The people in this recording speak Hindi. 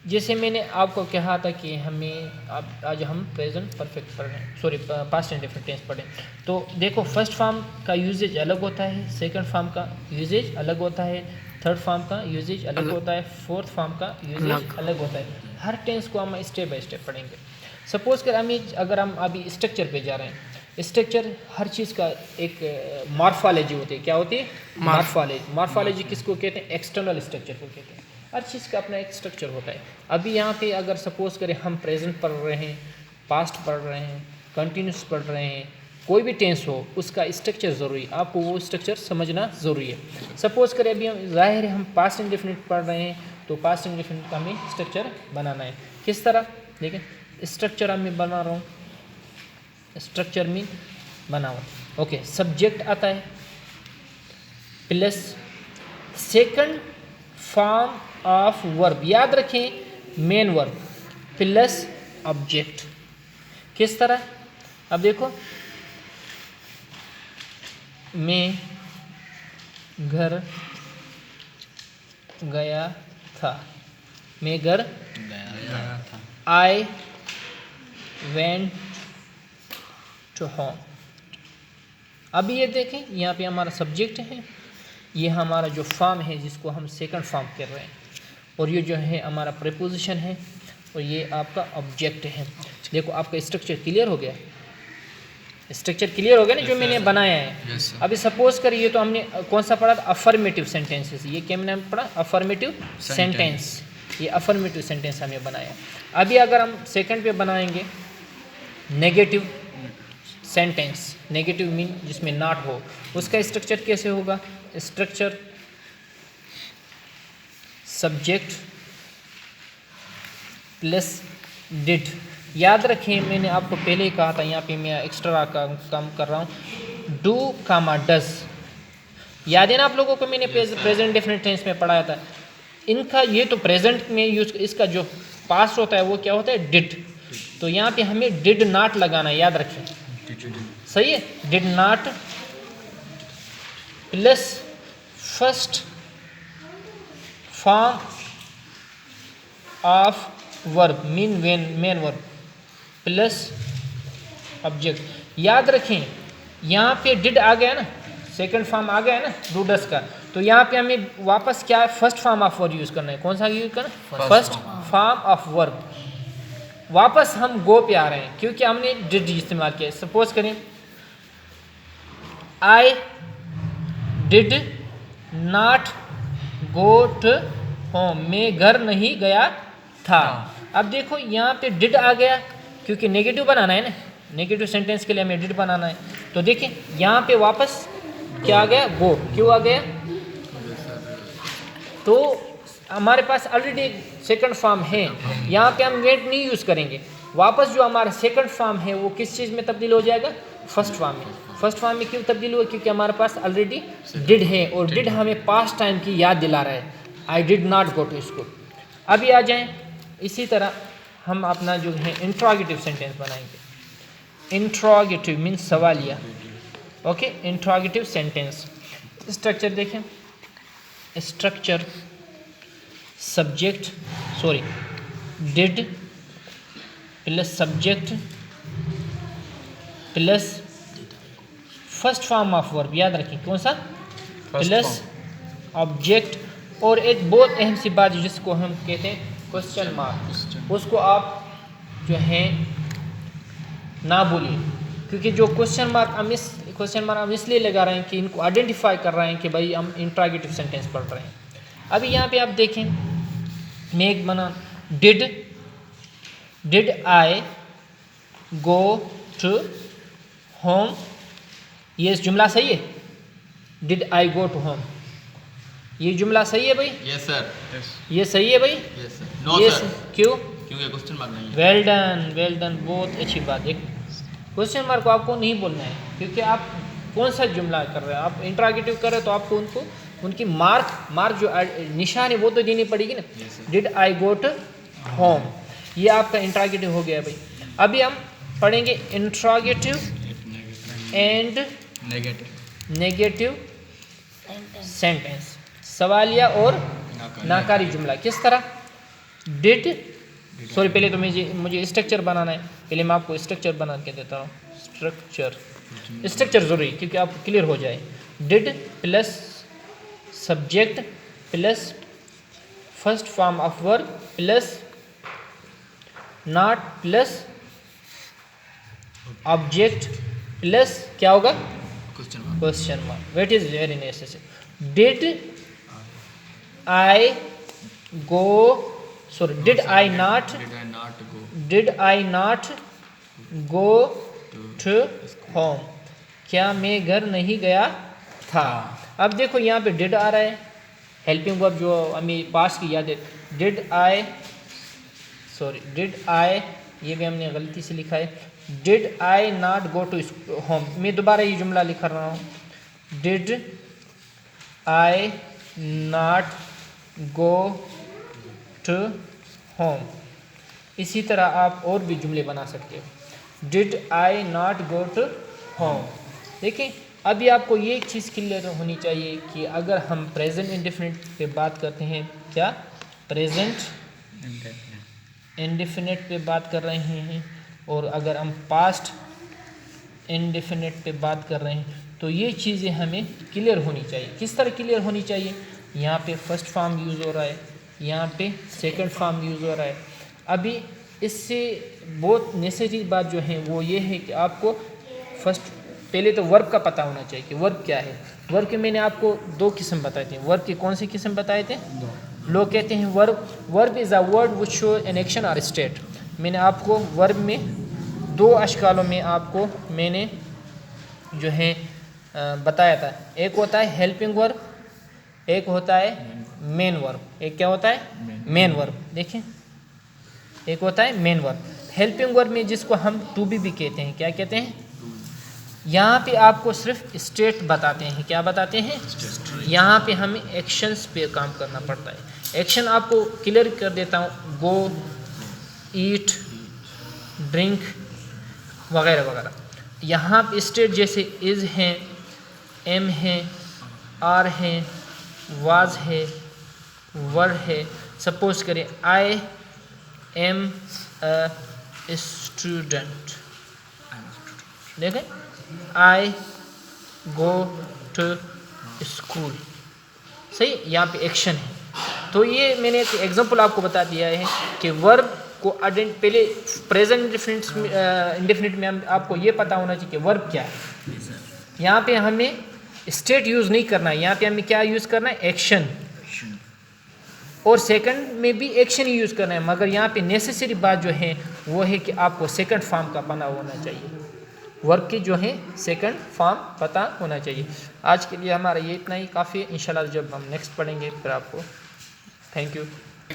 जैसे मैंने आपको कहा था कि हमें आज हम प्रेजेंट परफेक्ट पढ़ रहे हैं, सॉरी पास्ट इंडेफिनिट टेंस पढ़ें। तो देखो फर्स्ट फॉर्म का यूजेज अलग होता है, सेकंड फॉर्म का यूजेज अलग होता है, थर्ड फॉर्म का यूजेज अलग होता है, फोर्थ फॉर्म का यूजेज अलग होता है। हर टेंस को हम स्टेप बाय स्टेप पढ़ेंगे। सपोज कर अगर हम अभी स्ट्रक्चर पे जा रहे हैं, स्ट्रक्चर हर चीज़ का एक मॉर्फोलॉजी होती है। क्या होती है? मॉर्फोलॉजी। मॉर्फोलॉजी किसको कहते हैं? एक्सटर्नल स्ट्रक्चर को कहते हैं। हर चीज़ का अपना एक स्ट्रक्चर होता है। अभी यहाँ पे अगर सपोज करें हम प्रेजेंट पढ़ रहे हैं, पास्ट पढ़ रहे हैं, कंटिन्यूस पढ़ रहे हैं, कोई भी टेंस हो उसका स्ट्रक्चर ज़रूरी, आपको वो स्ट्रक्चर समझना ज़रूरी है। सपोज करें अभी हम जाहिर है हम पास्ट इंडेफिनिट पढ़ रहे हैं, तो पास्ट इंडेफिनिट का हमें स्ट्रक्चर बनाना है। किस तरह? देखिए स्ट्रक्चर मैं बना रहा हूँ, स्ट्रक्चर में बनाओ। ओके, सब्जेक्ट आता है plus second form of verb, याद रखें मेन वर्ब प्लस ऑब्जेक्ट। किस तरह? अब देखो, मैं घर गया था, मैं घर गया था। I went to home. अब ये देखें यहाँ पे हमारा सब्जेक्ट है, ये हमारा जो फॉर्म है जिसको हम सेकंड फॉर्म कर रहे हैं, और ये जो है हमारा प्रीपोजिशन है, और ये आपका ऑब्जेक्ट है। देखो आपका स्ट्रक्चर क्लियर हो गया, स्ट्रक्चर क्लियर हो गया ना जो मैंने बनाया है। अभी सपोज करिए तो हमने कौन सा पढ़ा था? Affirmative sentences. ये क्या मैंने पढ़ा? Affirmative sentence. ये अफर्मेटिव सेंटेंस हमें बनाया। अभी अगर हम सेकंड पे बनाएंगे नेगेटिव सेंटेंस, नेगेटिव मीन जिसमें नॉट हो, उसका स्ट्रक्चर कैसे होगा? Structure subject plus did. याद रखें मैंने आपको पहले ही कहा था, यहाँ पे मैं एक्स्ट्रा का काम कर रहा हूँ, डू कामा डज। याद है ना आप लोगों को? मैंने प्रेजेंट डेफिनेट टेंस में पढ़ाया था। इनका ये तो प्रेजेंट में यूज, इसका जो पास्ट होता है वो क्या होता है? डिड। तो यहाँ पे हमें डिड नॉट लगाना है, याद रखें। सही है? Did not plus first form of verb mean main verb plus object. याद रखें यहाँ पे डिड आ गया ना, सेकंड फॉर्म आ गया है ना डू डस का, तो यहाँ पे हमें वापस क्या है? First form of verb use करना है। कौन सा यूज करना है? First form of verb. वापस हम गो पे आ रहे हैं क्योंकि हमने डिड इस्तेमाल किया। सपोज करें I did not go to home, मैं घर नहीं गया था। अब देखो यहाँ पे डिड आ गया क्योंकि नेगेटिव बनाना है ना, नेगेटिव सेंटेंस के लिए हमें डिड बनाना है। तो देखिए यहाँ पे वापस क्या आ गया? गो। क्यों आ गया? तो हमारे पास ऑलरेडी सेकंड फॉर्म है, यहाँ पे हम वेंट नहीं यूज़ करेंगे। वापस जो हमारा सेकंड फॉर्म है वो किस चीज़ में तब्दील हो जाएगा? फर्स्ट फॉर्म में। फर्स्ट फॉर्म में क्यों तब्दील हुआ? क्योंकि हमारे पास ऑलरेडी डिड है, और डिड हमें पास्ट टाइम की याद दिला रहा है। I did not go to school. अभी आ जाएं, इसी तरह हम अपना जो है इंट्रोगेटिव सेंटेंस बनाएंगे। इंट्रोगेटिव मीन्स सवालिया। Okay, interrogative sentence. स्ट्रक्चर देखें, structure subject did plus subject plus first form of verb. याद रखें कौन सा? Plus object. और एक बहुत अहम सी बात जिसको हम कहते हैं क्वेश्चन मार्क, उसको आप जो है ना भूलिए, क्योंकि जो क्वेश्चन मार्क हम इसलिए लगा रहे हैं कि इनको आइडेंटिफाई कर रहे हैं कि भाई हम इंट्रोगेटिव सेंटेंस पढ़ रहे हैं। अभी यहाँ पे आप देखें, मैं एक बना did I go to home. ये जुमला सही है? Did I go to home, ये जुमला सही है भाई? Yes sir. ये सही है भाई? Yes sir. No sir. क्यों? क्योंकि क्वेश्चन मार्क नहीं है। वेल डन, बहुत अच्छी बात है। क्वेश्चन मार्क को आपको नहीं बोलना है, क्योंकि आप कौन सा जुमला कर रहे हैं? आप इंट्रोगेटिव कर रहे हैं तो आपको उनकी मार्क जो निशान है वो तो देनी पड़ेगी ना। Did I go to home, ये आपका इंट्रोगेटिव हो गया भाई। अभी हम पढ़ेंगे इंट्रोगेटिव एंड नेगेटिव सेंटेंस, सवालिया और नाकारी जुमला। किस तरह? डिड, सॉरी पहले तो मुझे स्ट्रक्चर बनाना है, पहले मैं आपको स्ट्रक्चर बना के देता हूँ। स्ट्रक्चर ज़रूरी क्योंकि आपको क्लियर हो जाए। Did plus subject plus first form of verb plus not plus object plus क्या होगा, question mark. Wait is very necessary. Did I go, sorry did I not go to home, क्या मैं घर नहीं गया था। अब देखो यहाँ पे डिड आ रहा है, हेल्पिंग वर्ब जो हमें पास की याद है। डिड आई, ये भी हमने गलती से लिखा है। Did I not go to home, मैं दोबारा ये जुमला लिख रहा हूँ। Did I not go to home. इसी तरह आप और भी जुमले बना सकते हो। Did I not go to home. देखिए अभी आपको ये एक चीज़ क्लियर होनी चाहिए कि अगर हम प्रेजेंट इंडेफिनिट पे बात करते हैं, क्या प्रेजेंट इंडेफिनिट पे बात कर रहे हैं, और अगर हम पास्ट इंडेफिनिट पे बात कर रहे हैं, तो ये चीज़ें हमें क्लियर होनी चाहिए। किस तरह क्लियर होनी चाहिए, यहाँ पे फर्स्ट फॉर्म यूज़ हो रहा है, यहाँ पे सेकंड फॉर्म यूज़ हो रहा है। अभी इससे बहुत नेसेसरी बात जो है वो ये है कि आपको फर्स्ट पहले तो वर्ब का पता होना चाहिए कि वर्ब क्या है। वर्ब के मैंने आपको दो किस्म बताए थे। वर्ब के कौन से किस्म बताए थे? लोग कहते हैं verb is a word which show an action और स्टेट। मैंने आपको वर्ब में दो अशकालों में आपको मैंने जो है बताया था। एक होता है हेल्पिंग वर्ब, एक होता है मेन वर्ब। एक क्या होता है? Main verb. देखिए एक होता है मेन वर्ब। हेल्पिंग वर्ब में जिसको हम टू बी भी कहते हैं, क्या कहते हैं? यहाँ पे आपको सिर्फ स्टेट बताते हैं। क्या बताते हैं? यहाँ पे हमें एक्शंस पे काम करना पड़ता है। एक्शन आपको क्लियर कर देता हूँ, गो, ईट, ड्रिंक वगैरह वगैरह। यहाँ पे स्टेट जैसे इज़ हैं, एम है, आर है, वाज है, वर है। सपोज करें आई एम अ स्टूडेंट, देखें आई गो टू स्कूल। सही, यहाँ पे एक्शन है। तो ये मैंने एक एग्जांपल आपको बता दिया है कि वर्ब को पहले प्रेजेंट इंडेफिनिट में हम आपको ये पता होना चाहिए कि वर्ब क्या है। यहाँ पे हमें स्टेट यूज़ नहीं करना है, यहाँ पे हमें क्या यूज़ करना है? एक्शन। और सेकंड में भी एक्शन ही यूज़ करना है, मगर यहाँ पे नेसेसरी बात जो है वो है कि आपको सेकंड फॉर्म का पता होना चाहिए। वर्ब की जो है सेकंड फॉर्म पता होना चाहिए। आज के लिए हमारा ये इतना ही काफ़ी है। इंशाल्लाह जब हम नेक्स्ट पढ़ेंगे फिर आपको। Thank you.